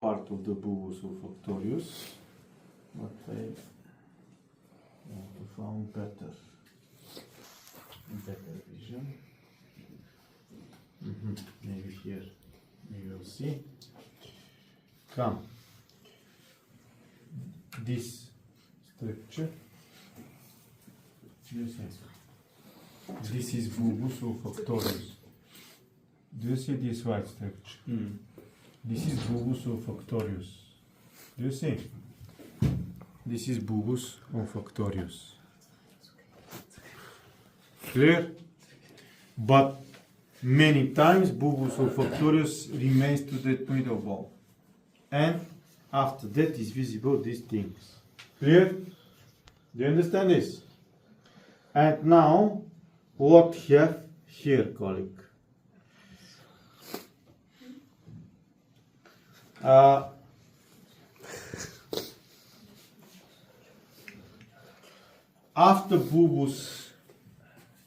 part of the bulbus olfactorius, but I want to find better vision. Maybe here we will see. Come. This structure. This is bulbus olfactorius. Do you see this white structure? This is bulbus olfactorius. Do you see? This is bulbus olfactorius. Clear? But many times bulbus olfactorius remains to the middle bone. And after that is visible these things. Clear? Do you understand this? And now, what have here, colleague? After bulbus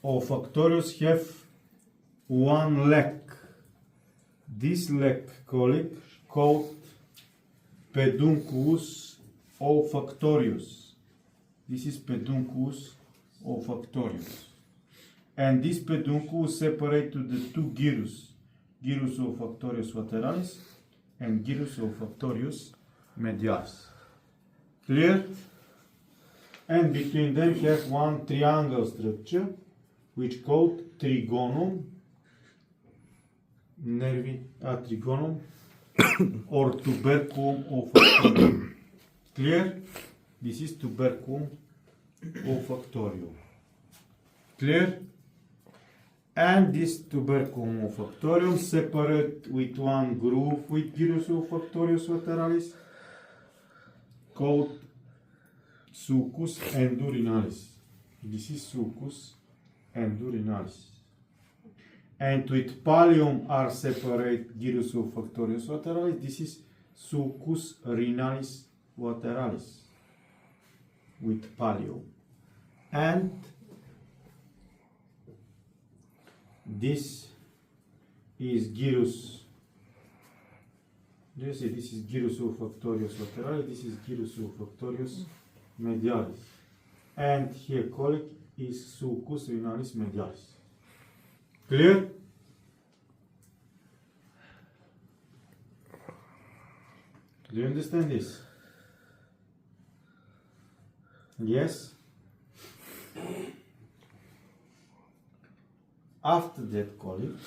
olfactorius have one leg. This leg, colleague, called pedunculus olfactorius. This is pedunculus olfactorius. And this pedunculus separate to the two gyrus, gyrus olfactorius lateralis and gyrus olfactorius medialis. Clear? And between them have one triangle structure, which called trigonum trigonum or tuberculum olfactorium. Clear? This is tuberculum olfactorium. Clear? And this tuberculum olfactorium separate with one groove with gyrus olfactorius lateralis called sulcus endurinalis. This is sulcus endurinalis. And with pallium are separate gyrus olfactorius lateralis. This is sulcus renalis lateralis with pallium. And this is gyrus. Do you see? This is gyrus olfactorius lateralis. This is gyrus olfactorius medialis. And here, colleague, is sulcus renalis medialis. Clear? Do you understand this? Yes? After that, colleague,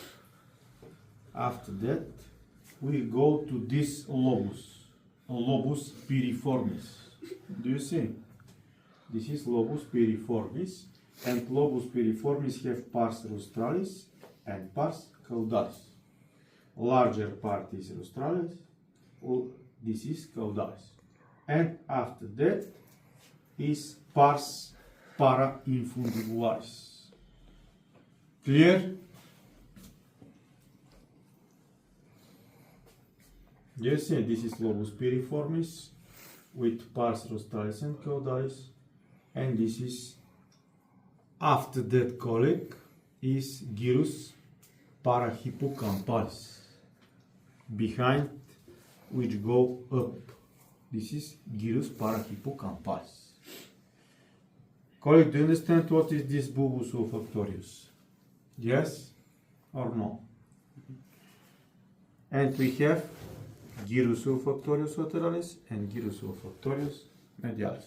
after that, we go to this lobus, lobus piriformis. Do you see? This is lobus piriformis, and lobus piriformis have pars rostralis and pars caudalis. Larger part is rostralis, this is caudalis. And after that is pars parainfundibularis. Clear? Yes, this is lobus piriformis with pars rostralis and caudalis, and this is, after that, colleague, is gyrus parahippocampalis, behind which go up. This is gyrus parahippocampalis. Colleague, do you understand what is this bulbus olfactorius? Yes or no? And we have gyrus olfactorius lateralis and gyrus olfactorius medialis.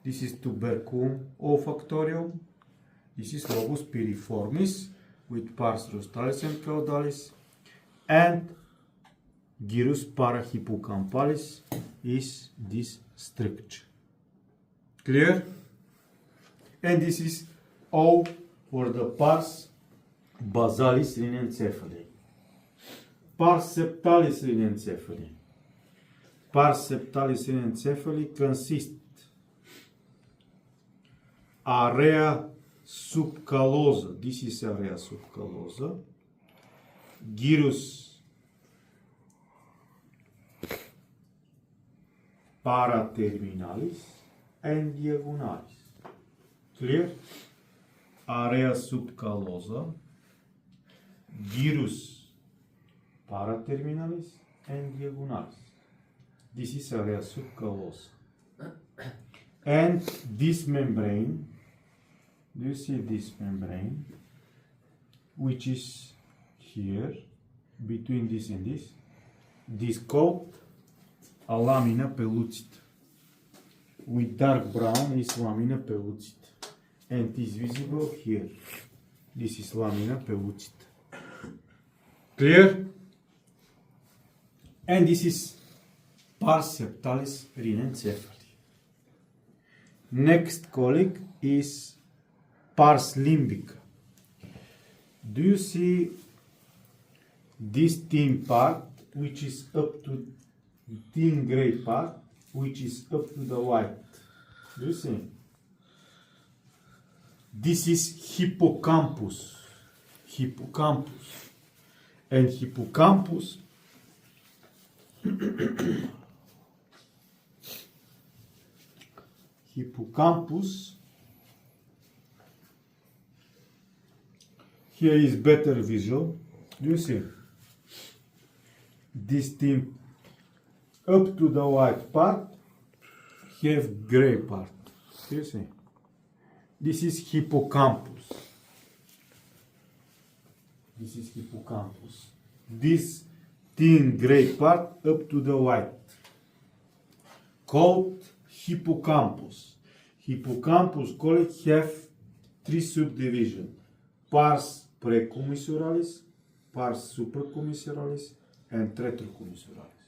This is tuberculum olfactorium. This is lobus piriformis with pars rostralis and caudalis. And gyrus parahippocampalis is this structure. Clear? And this is all for the pars basalis rhinencephali. Pars septalis rhinencephali. Pars septalis rhinencephali consist area subcalosa. This is area subcalosa. Gyrus paraterminalis and diagonalis. Clear? Area subcalosa, gyrus paraterminalis and diagonalis. This is area subcallosum. And this membrane, do you see this membrane, which is here, between this and this called a lamina pellucida. With dark brown is lamina pellucida, and is visible here. This is lamina pellucida. Clear? And this is pars septalis rhinencephaly. Next colleague is pars limbica. Do you see this thin part, which is up to thin gray part, which is up to the white? Do you see? This is hippocampus. Hippocampus. And hippocampus hippocampus, here is better visual. Do you see? This thing up to the white part have gray part. Do you see? This is hippocampus. This is hippocampus. This thin gray part up to the white, called hippocampus. Hippocampus colleague have three subdivisions: pars precommissuralis, pars supracommissuralis, and retrocommissuralis.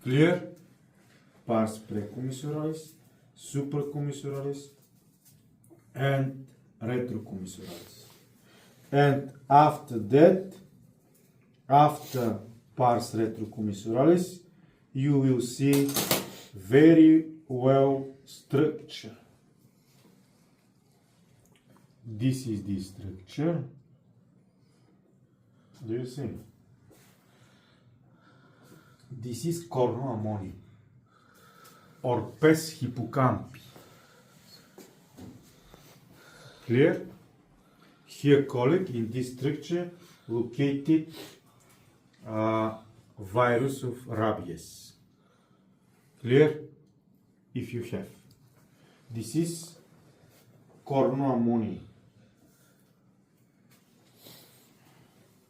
Clear? Pars precommissuralis, supracommissuralis, and retrocommissuralis. And after that, after pars retrocommissuralis, you will see very well structure. This is the structure. Do you see? This is cornu-ammonium or pes hippocampi. Clear? Here, colleague, in this structure located virus of rabies. Clear? If you have. This is cornu-ammonium.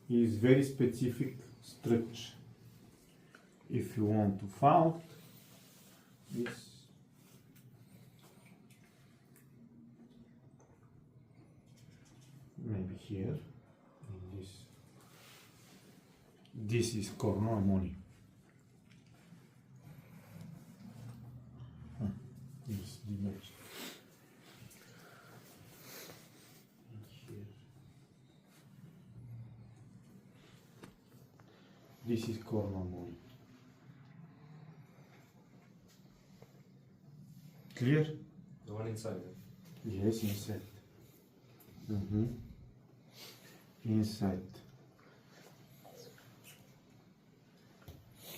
Is very specific structure. If you want to find this, maybe here, in this is cornu-ammonium. This image. Here. This is cornu-ammonium. Clear? The one inside it. Yes, inside. Inside.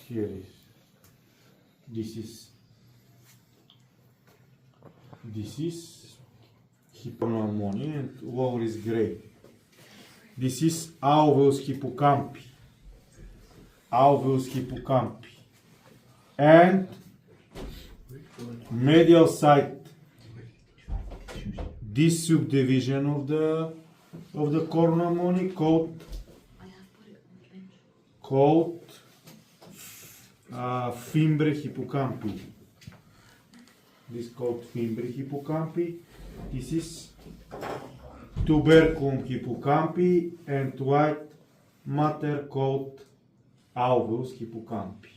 Here is. This is hippocampus and lower is gray. This is alveolus hippocampi. Alveolus hippocampi. And medial side, this subdivision of the cornu-ammonium called fimbre hippocampi. This is called fimbre hippocampi. This is tuberculum hippocampi and white matter called alveolus hippocampi.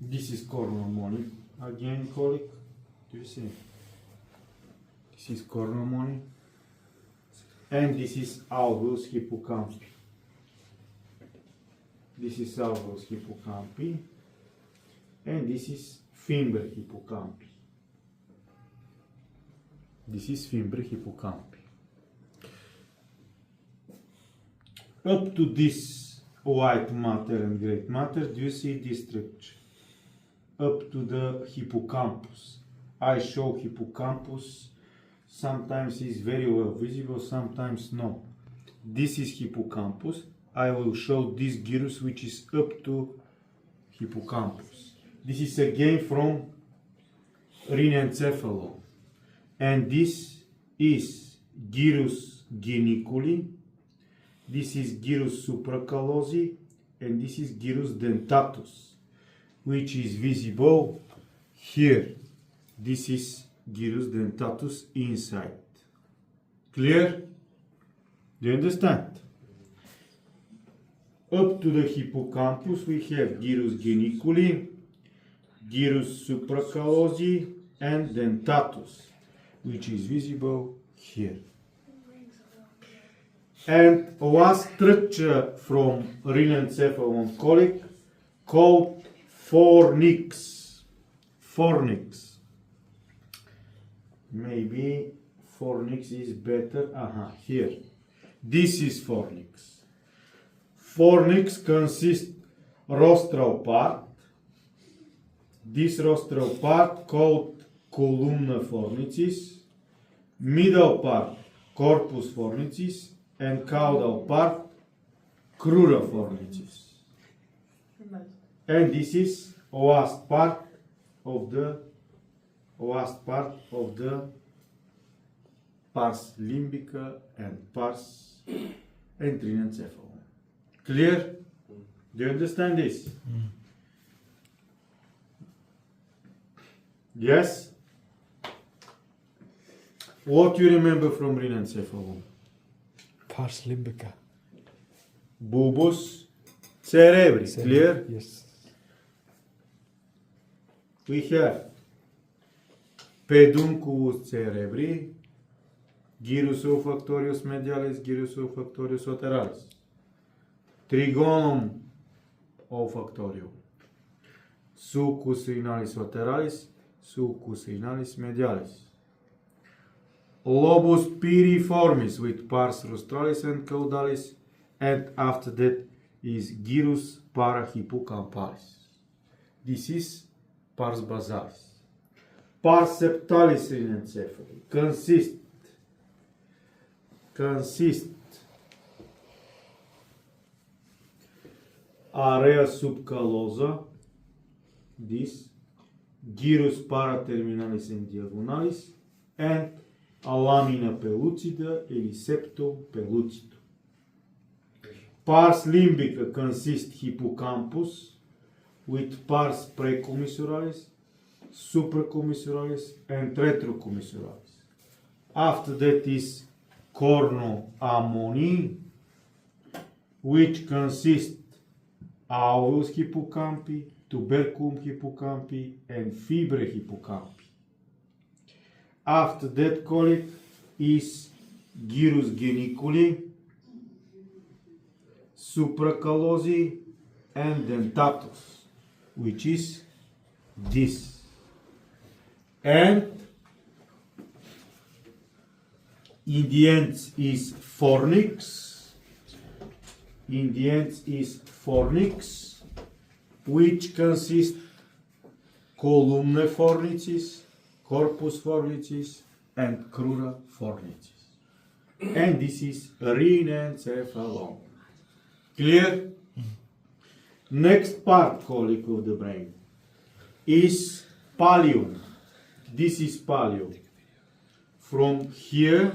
This is cornu-ammonium. Again, colleague, do you see? This is cornu-ammonium. And this is alveolus hippocampi. This is alveolus hippocampi. And this is fimbre hippocampi. This is fimbre hippocampi. Up to this white matter and gray matter, do you see this structure? up to the hippocampus. I show hippocampus. Sometimes it's very well visible, sometimes no. This is hippocampus. I will show this gyrus which is up to hippocampus. This is again from rhinencephalon. And this is gyrus geniculi. This is gyrus supracalosi. And this is gyrus dentatus, which is visible here. This is gyrus dentatus inside. Clear? Do you understand? Up to the hippocampus we have gyrus geniculi, gyrus supracalosi, and dentatus, which is visible here. And last structure from rhinencephalon colic called fornix. Fornix. Maybe fornix is better. Here. This is fornix. Fornix consists rostral part. This rostral part called columna fornicis, middle part corpus fornicis, and caudal part crura fornicis. And this is last part of the pars limbica and pars rhinencephalon. Clear? Do you understand this? Yes? What you remember from rhinencephalon? Pars limbica. Bulbus cerebri. Clear? Yes. We have pedunculus cerebri, gyrus olfactorius medialis, gyrus olfactorius lateralis, trigonum olfactorium, sulcus rhinalis lateralis, sulcus rhinalis medialis, lobus piriformis with pars rostralis and caudalis, and after that is gyrus parahippocampalis. This is pars basalis. Pars septalis rhinencephaly consist area subcalosa, this, gyrus paraterminalis and diagonalis, and a lamina pellucida, eliseptum pellucidum. Pars limbica consists hippocampus with pars precommissuralis, supracommissuralis, and retrocommissuralis. After that is cornoammoni, which consists alveolus hippocampi, tuberculum hippocampi, and fibre hippocampi. After that colic is gyrus geniculi, supracalosi, and dentatus, which is this. And in the end is fornix. In the end is fornix, which consists columna fornicis, corpus fornicis, and crura fornicis. And this is rhinencephalon. Clear? Next part colic of the brain is pallium. This is pallium. From here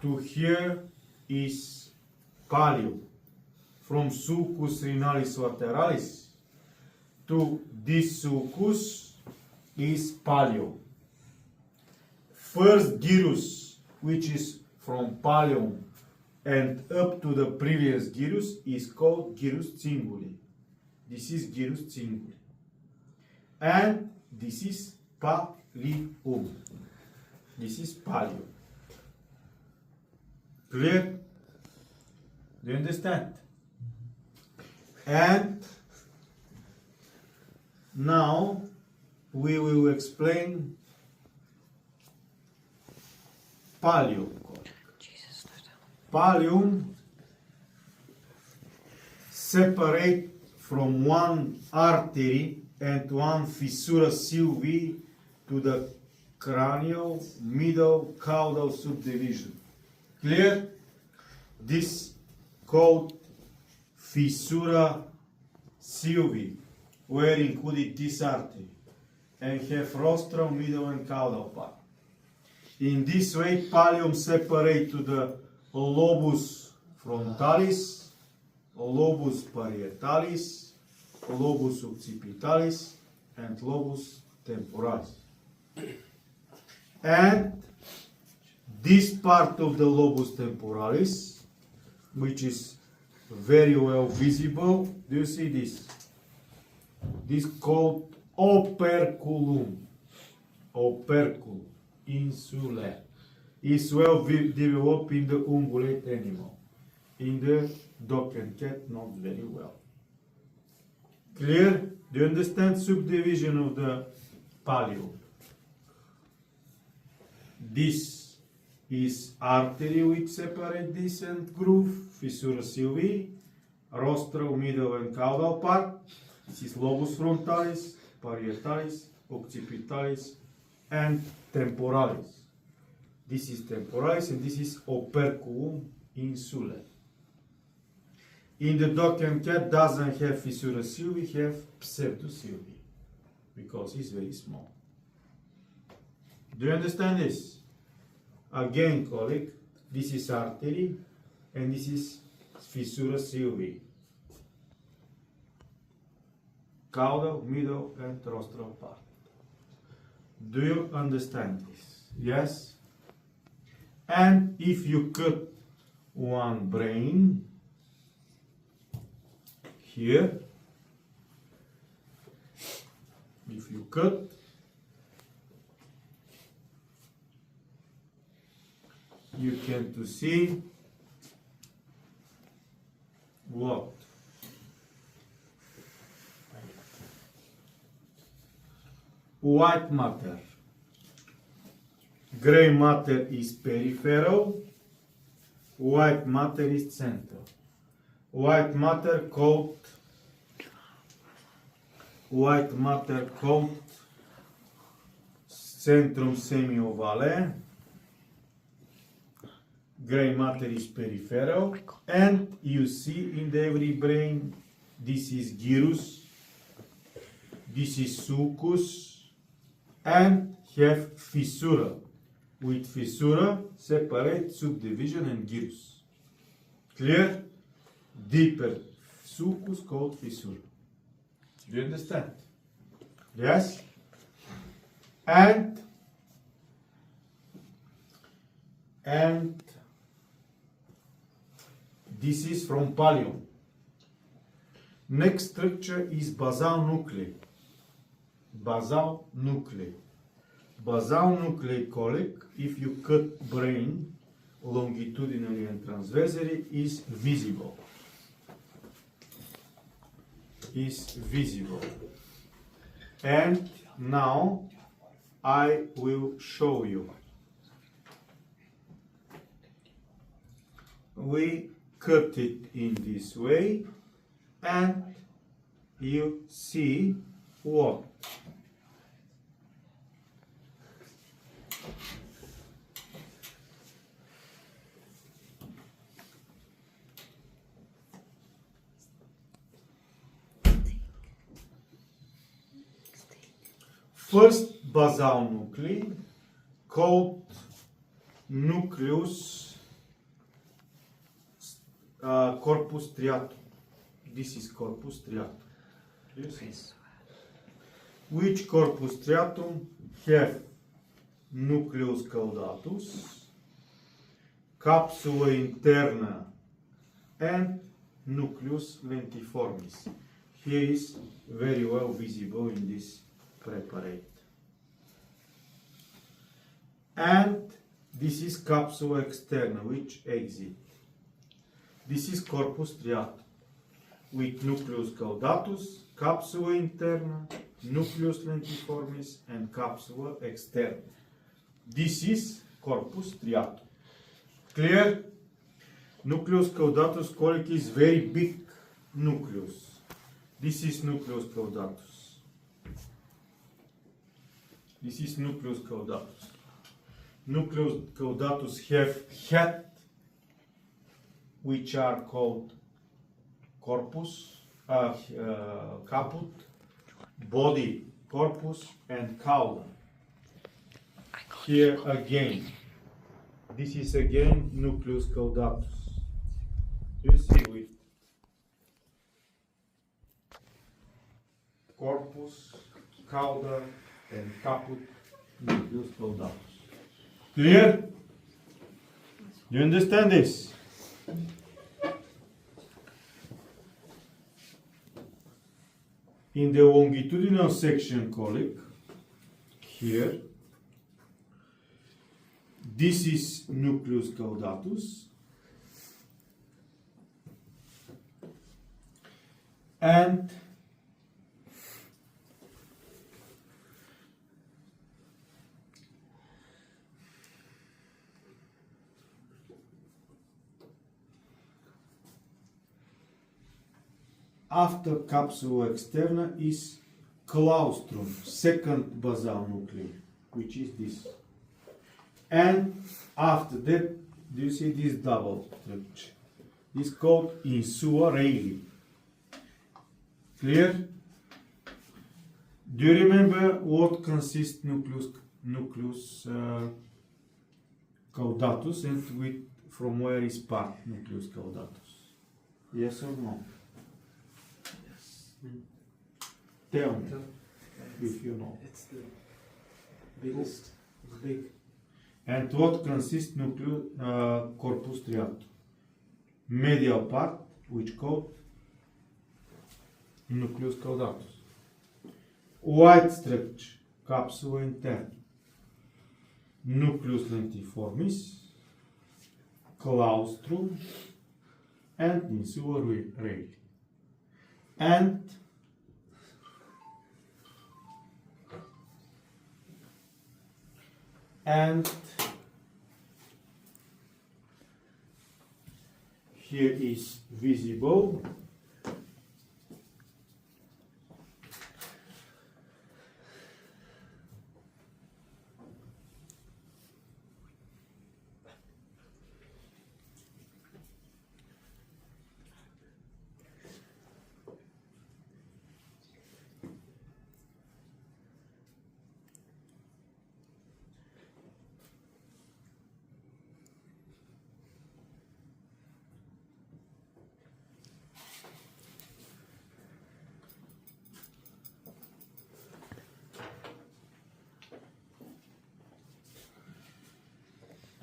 to here is pallium. From sulcus rhinalis lateralis to this sulcus is pallium. First gyrus, which is from pallium and up to the previous gyrus, is called gyrus cinguli. This is gyrus cinguli. And this is pallium. This is pallium. Clear? Do you understand? And now we will explain pallium. Pallium separate from one artery and one fissura sylvi to the cranial middle caudal subdivision. Clear? This called fissura sylvi, where included this artery, and have rostral, middle, and caudal part. In this way, pallium separate to the lobus frontalis, lobus parietalis, lobus occipitalis, and lobus temporalis. And this part of the lobus temporalis, which is very well visible, do you see this? This is called operculum. Operculum, insula, is well developed in the ungulate animal. In the dog and cat, not very well. Clear? Do you understand subdivision of the pallium? This is artery which separate this and groove, fissura sylvi, rostral, middle, and caudal part. This is lobus frontalis, parietalis, occipitalis, and temporalis. This is temporalis and this is operculum insula. In the dog and cat doesn't have fissura sylvi, have pseudosylvi, because it's very small. Do you understand this? Again, colleague, this is artery and this is fissura sylvi. Caudal, middle, and rostral part. Do you understand this? Yes? And if you cut one brain here, if you cut, you can to see what? White matter. Gray matter is peripheral, white matter is central. White matter called centrum semiovale. Gray matter is peripheral, and you see in every brain, this is gyrus, this is sulcus, and have fissura. With fissura, separate subdivision and gyrus. Clear? Deeper sulcus called fissura. Do you understand? Yes? And this is from pallium. Next structure is basal nuclei. Basal nuclei. Basal nuclei, colleague, if you cut brain longitudinally and transversally, is visible. Is visible. And now I will show you. We cut it in this way, and you see what? First basal nuclei, called nucleus corpus striatum. This is corpus striatum. Which corpus striatum have nucleus caudatus, capsula interna, and nucleus lentiformis. Here is very well visible in this preparate. And this is capsula externa, which exit. This is corpus striatum with nucleus caudatus, capsula interna, nucleus lentiformis, and capsula externa. This is corpus striatum. Clear? Nucleus caudatus, colleague, is very big nucleus. This is nucleus caudatus. This is nucleus caudatus. Nucleus caudatus have head, which are called corpus, caput, body, corpus, and cauda. Here again, this is again nucleus caudatus. You see with corpus, cauda, and caput, nucleus caudatus. Clear? You understand this? In the longitudinal section colic, here, this is nucleus caudatus, and after capsula externa is claustrum, second basal nucleus, which is this. And after that, do you see this double structure? This is called insula Rayleigh. Clear? Do you remember what consists nucleus caudatus, and with from where is part nucleus caudatus? Yes or no? Tell me if you know. It's the biggest. Big. And what consists corpus striatum? Medial part, which called nucleus caudatus. White structure, capsula interna. Nucleus lentiformis, claustrum, and insula Rayleigh. And here is visible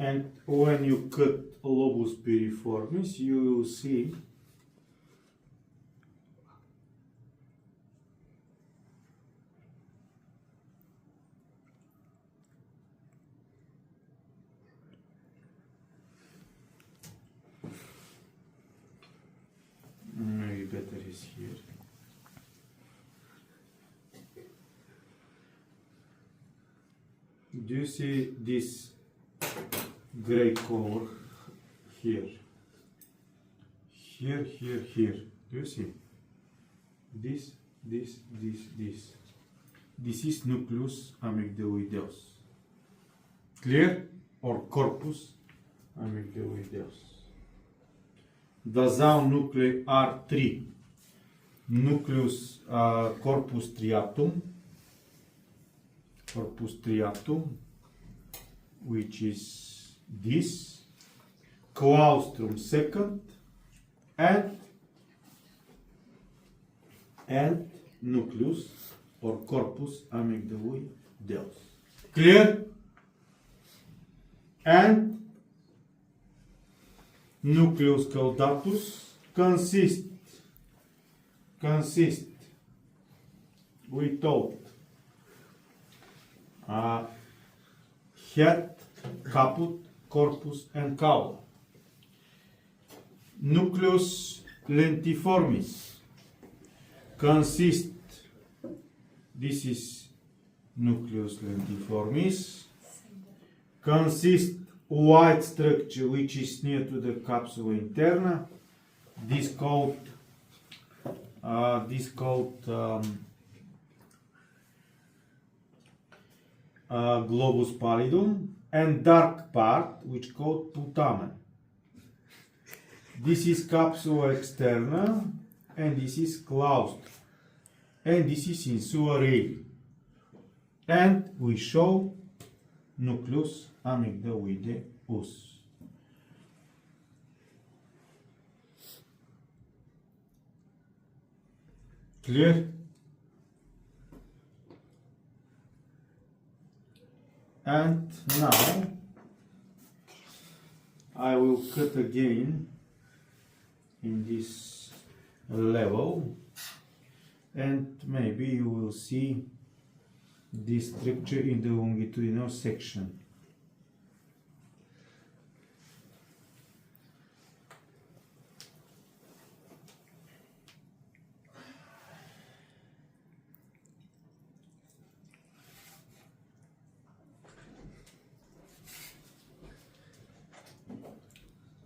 and when you cut lobus piriformis, you will see maybe better is here. Do you see this gray color here? Here. Do you see? This. This is nucleus amygdaloideus. Clear? Or corpus amygdaloideus. Basal nuclei are three. Nucleus corpus striatum, which is this, claustrum second, and nucleus or corpus amygdaloideus. Clear? And nucleus caudatus consist, we told, head, caput, corpus, and cauda. Nucleus lentiformis consist, this is nucleus lentiformis, consist white structure which is near to the capsula interna, this called this called globus pallidum, and dark part which called putamen. This is capsula externa and this is claustrum and this is insula radi. And we show nucleus amygdaloideus. Clear? And now I will cut again in this level, and maybe you will see this structure in the longitudinal section.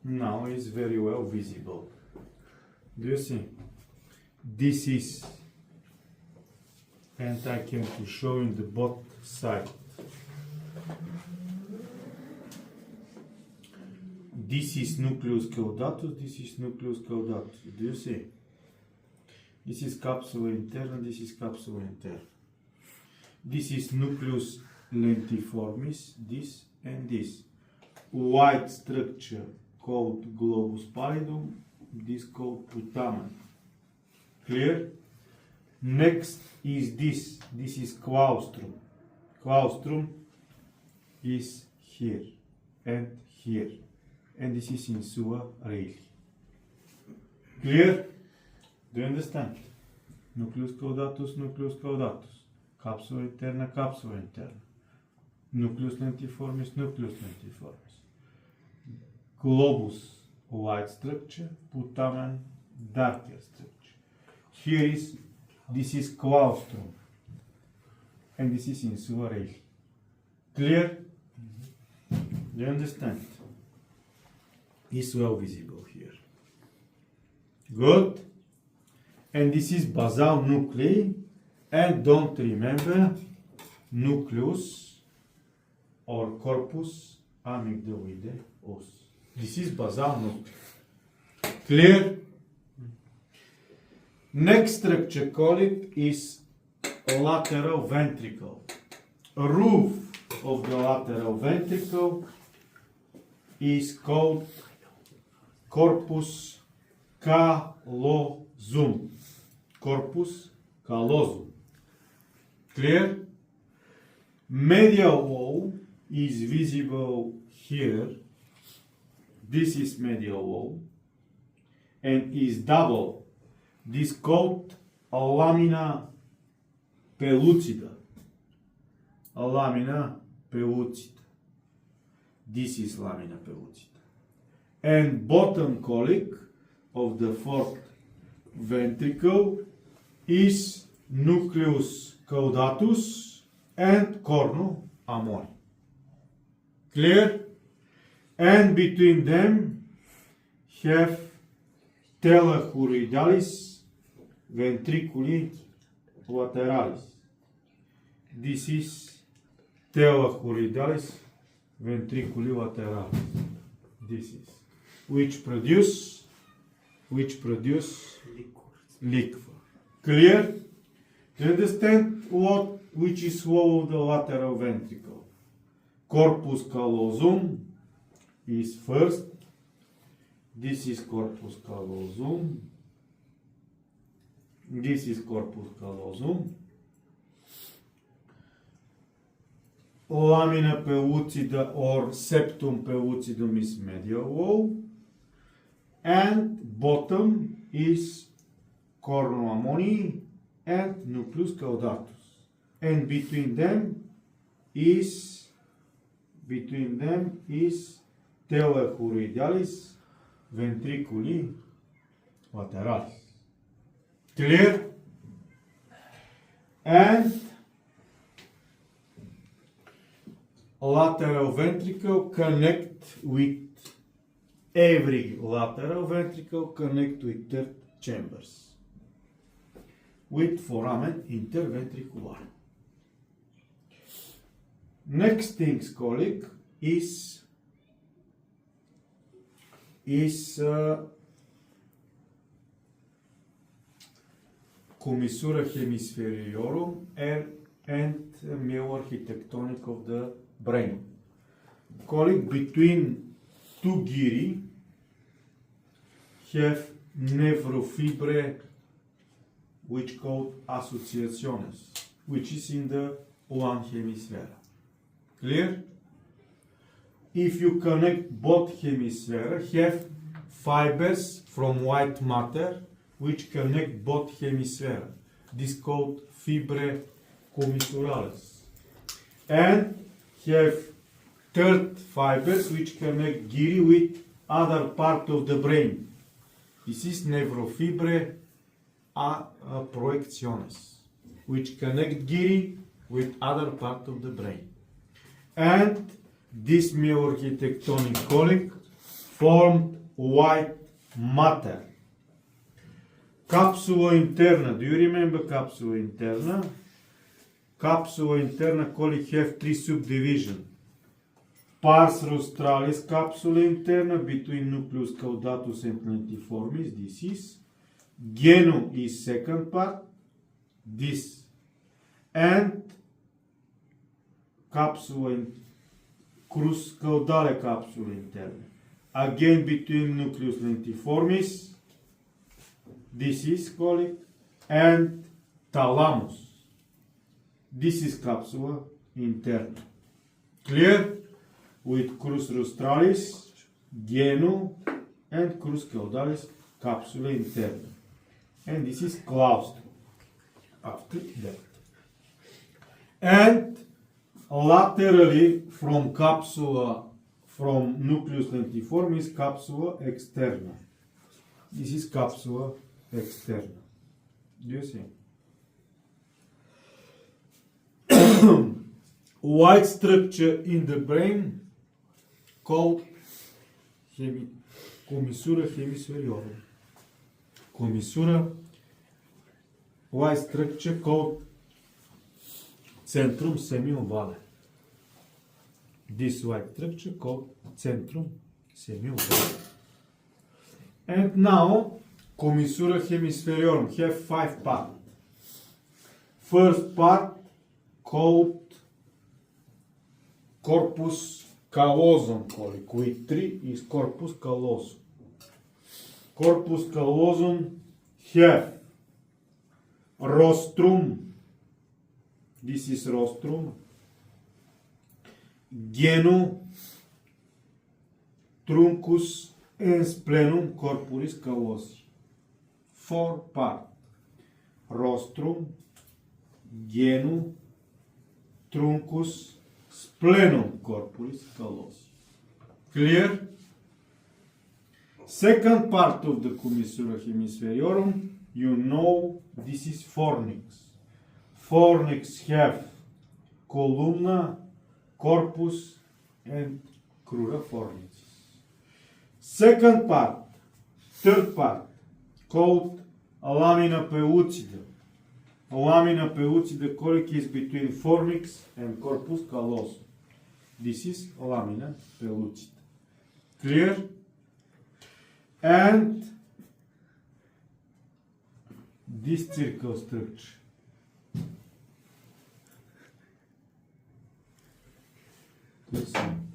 Now it's very well visible. Do you see? This is, and I can to show you the both side. This is nucleus caudatus, this is nucleus caudatus. Do you see? This is capsula interna, this is capsula interna. This is nucleus lentiformis, this and this. White structure called globus pallidum, this called putamen. Clear? Next is this is claustrum. Claustrum is here and here, and this is insula radi. Clear? Do you understand? Nucleus caudatus, nucleus caudatus. Capsula interna, capsula interna. Nucleus lentiformis, nucleus lentiformis. Globus, white structure, putamen, darker structure. Here is, this is claustrum, and this is insula radi. Clear? Do you understand? It's well visible here. Good. And this is basal nuclei, and don't remember nucleus or corpus amygdaloideus. This is basal nuclei. Clear? Next structure called is lateral ventricle. Roof of the lateral ventricle is called corpus callosum. Corpus callosum. Clear? Medial wall is visible here. This is medial wall and is double. This called a lamina pellucida. A lamina pellucida. This is lamina pellucida. And bottom colic of the fourth ventricle is nucleus caudatus and cornu amori. Clear? And between them have telechoreidalis ventriculi lateralis. This is telechoreidalis ventriculi lateralis. This is which produce liquor. Clear? Do you understand which is wall of the lateral ventricle? Corpus callosum is first. This is corpus callosum. This is corpus callosum. Lamina pellucida or septum pellucidum is medial wall. And bottom is cornu amoni and nucleus caudatus. And between them is telechoreidalis ventriculi lateralis. Clear? And lateral ventricle connect with every lateral ventricle connect with third chambers. with foramen interventricular. Next thing, colleague, is commissura hemispheriorum and myoarchitectonic of the brain. Colleague, between two gyri have neurofibre which called associaciones, which is in the one hemisphere. Clear? If you connect both hemispheres, have fibers from white matter which connect both hemispheres. This called fibre commissurales. And have third fibers which connect gyri with other part of the brain. This is neurofibre proiectiones, which connect gyri with other part of the brain. And this myoarchitectonic colic formed white matter. Capsula interna, do you remember capsula interna? Capsula interna colic have three subdivisions. Pars rostralis capsula interna between nucleus caudatus and lentiformis, this is. Genum is second part, this. And capsula crus caudale capsula interna. Again between nucleus lentiformis, this is colic, and thalamus. This is capsula interna. Clear? With crus rostralis, genum, and crus caudalis capsula interna. And this is claustrum after that. And laterally from nucleus lentiformis, capsula externa. This is capsula externa. Do you see? White structure in the brain called commissura hemispheriorum. Commissura, white structure called centrum semiovale. This white structure called centrum semiovale. And now, commissura hemispheriorum have 5 parts. First part called corpus callosum, colic, with 3 is corpus callosum. Corpus callosum have rostrum, this is rostrum, genum, truncus, and splenum corporis callosi. 4 parts. Rostrum, genum, truncus, splenum corporis callosi. Clear? Second part of the commissura hemispheriorum, you know, this is fornix. Fornix have columna, corpus, and crura fornicis. Second part, third part, called lamina pellucida. Lamina pellucida colic is between fornix and corpus callosum. This is lamina pellucida. Clear? And this circle structure. This one,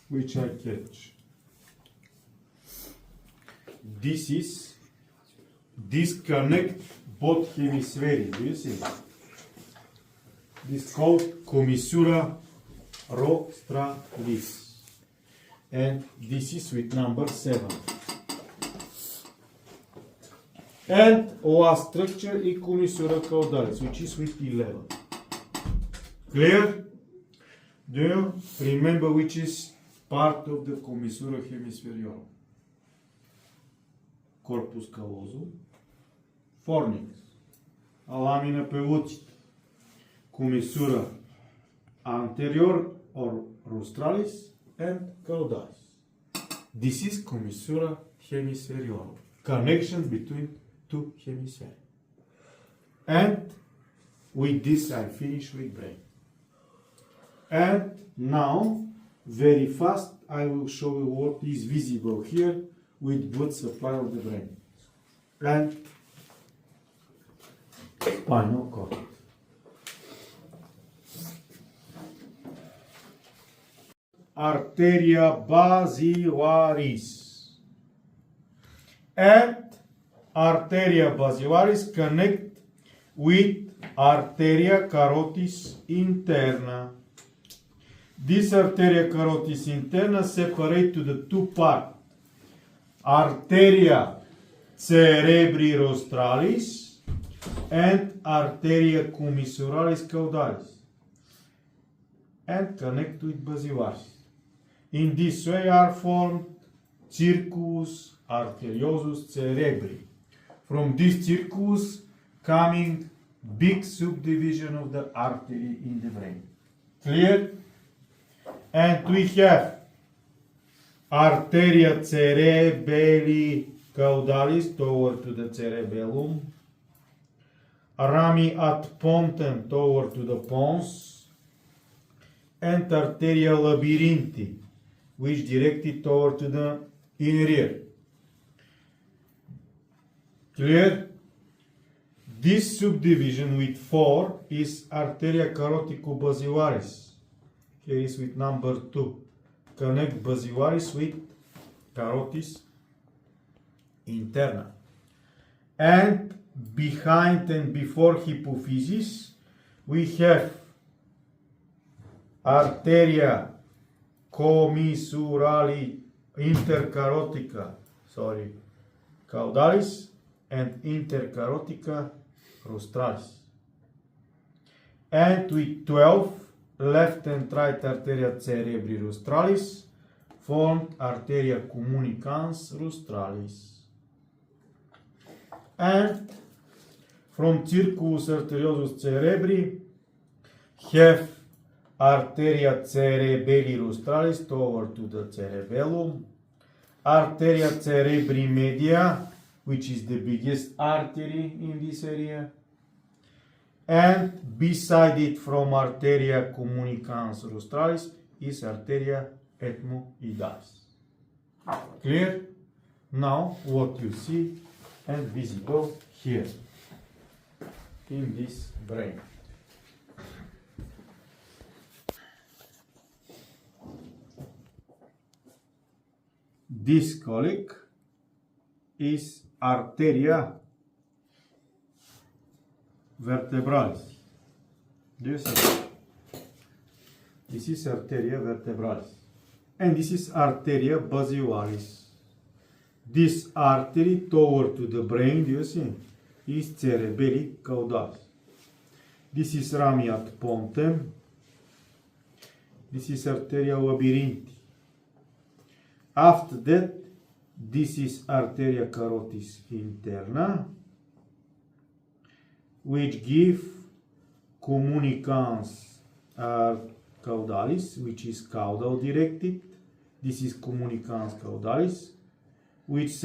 which I catch. This connect both hemispheres. Do you see? This is called commissura rostralis. And this is with number 7. And last structure is commissura caudalis, which is with 11. Clear? Do you remember which is part of the commissura hemispheriorum? Corpus callosum, fornix, lamina pellucida, commissura anterior or rostralis, and caudalis. This is commissura hemispheriorum. Connection between two hemispheres. And with this I finish with brain. And now, very fast, I will show you what is visible here with blood supply of the brain. And spinal cord. Arteria basilaris. And arteria basilaris connect with arteria carotis interna. This arteria carotis interna separate to the two parts. Arteria cerebri rostralis and arteria commissuralis caudalis, and connect with basilaris. In this way are formed circulus arteriosus cerebri. From this circulus coming big subdivision of the artery in the brain. Clear? And we have arteria cerebelli caudalis toward to the cerebellum, rami ad pontem toward to the pons, and arteria labyrinthi, which directed toward to the inner ear. Clear? This subdivision with 4 is arteria carotico-basilaris. Here is with number 2. Connect basilaris with carotis interna. And behind and before hypophysis, we have arteria commissurali intercarotica, caudalis, and intercarotica rostralis. And with 12 left and right arteria cerebri rostralis formed arteria communicans rostralis. And from circulus arteriosus cerebri have arteria cerebelli rostralis toward to the cerebellum, arteria cerebri media, which is the biggest artery in this area, and beside it from arteria communicans rostralis is arteria ethmoidalis. Clear? Now what you see and visible here in this brain. This colic is arteria vertebralis. Do you see? This is arteria vertebralis. And this is arteria basilaris. This artery toward to the brain, do you see? Is cerebelli caudalis. This is rami ad pontem. This is arteria labyrinthi. After that, this is arteria carotis interna, which give communicans caudalis, which is caudal directed. This is communicans caudalis, which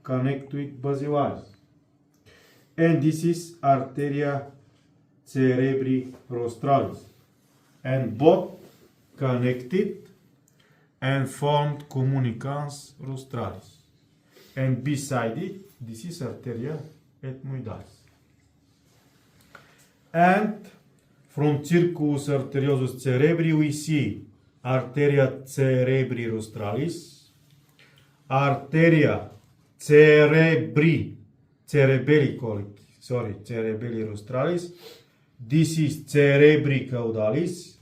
connect with basilaris. And this is arteria cerebri rostralis. And both connected and formed communicans rostralis. And beside it, this is arteria ethmoidalis. And from circulus arteriosus cerebri we see arteria cerebri rostralis, arteria cerebelli rostralis. This is cerebri caudalis.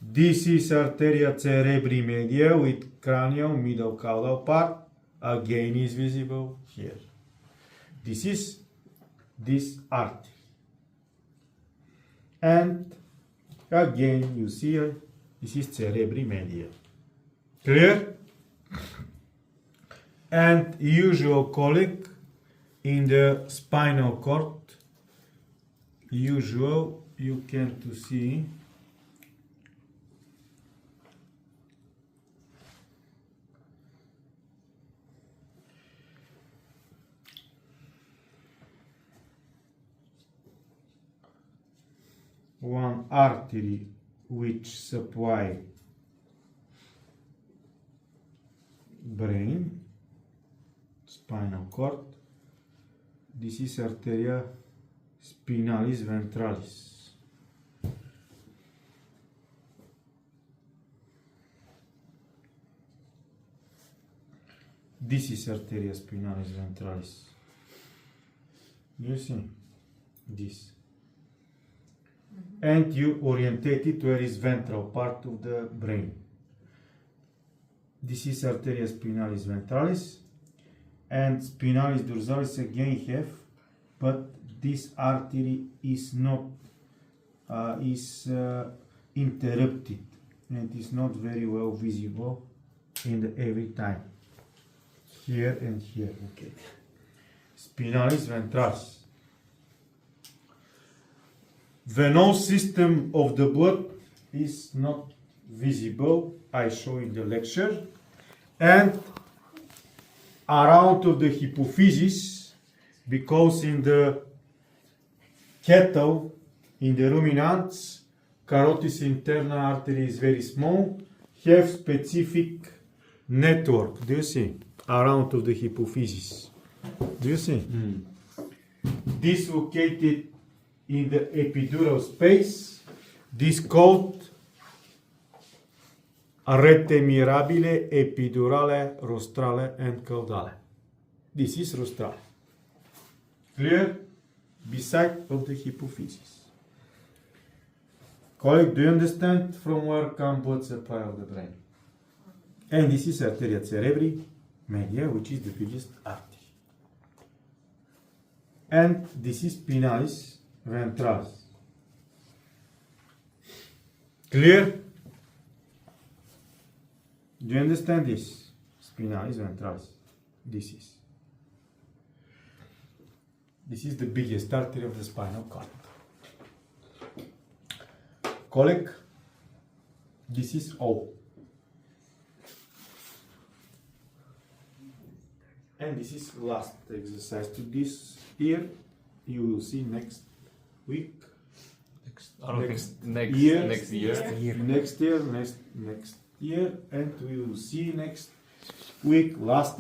This is arteria cerebri media with cranial middle caudal part. Again is visible here. This is this artery. And again you see this is cerebri media. Clear? And usual colic in the spinal cord. Usual you can to see one artery which supply brain, spinal cord. This is arteria spinalis ventralis. This is arteria spinalis ventralis. You see this, and you orientate it where is ventral part of the brain. This is arteria spinalis ventralis, and spinalis dorsalis again have, but this artery is not interrupted and is not very well visible in the every time. Here and here, okay. Spinalis ventralis. Venous system of the blood is not visible, I show in the lecture, and around of the hypophysis, because in the cattle, in the ruminants, carotis interna artery is very small, have specific network. Do you see? Around of the hypophysis. Do you see? Dislocated in the epidural space. This called arete mirabile epidurale rostrale and caudale. This is rostrale. Clear? Beside of the hypophysis. Colleague, do you understand from where comes blood supply of the brain? And this is arteria cerebri media, which is the biggest artery. And this is spinalis ventralis. Clear? Do you understand this? Spinalis ventralis. This is the biggest artery of the spinal cord. Colleague, this is O. And this is last exercise to this year. You will see next week. Next year, and we will see next week last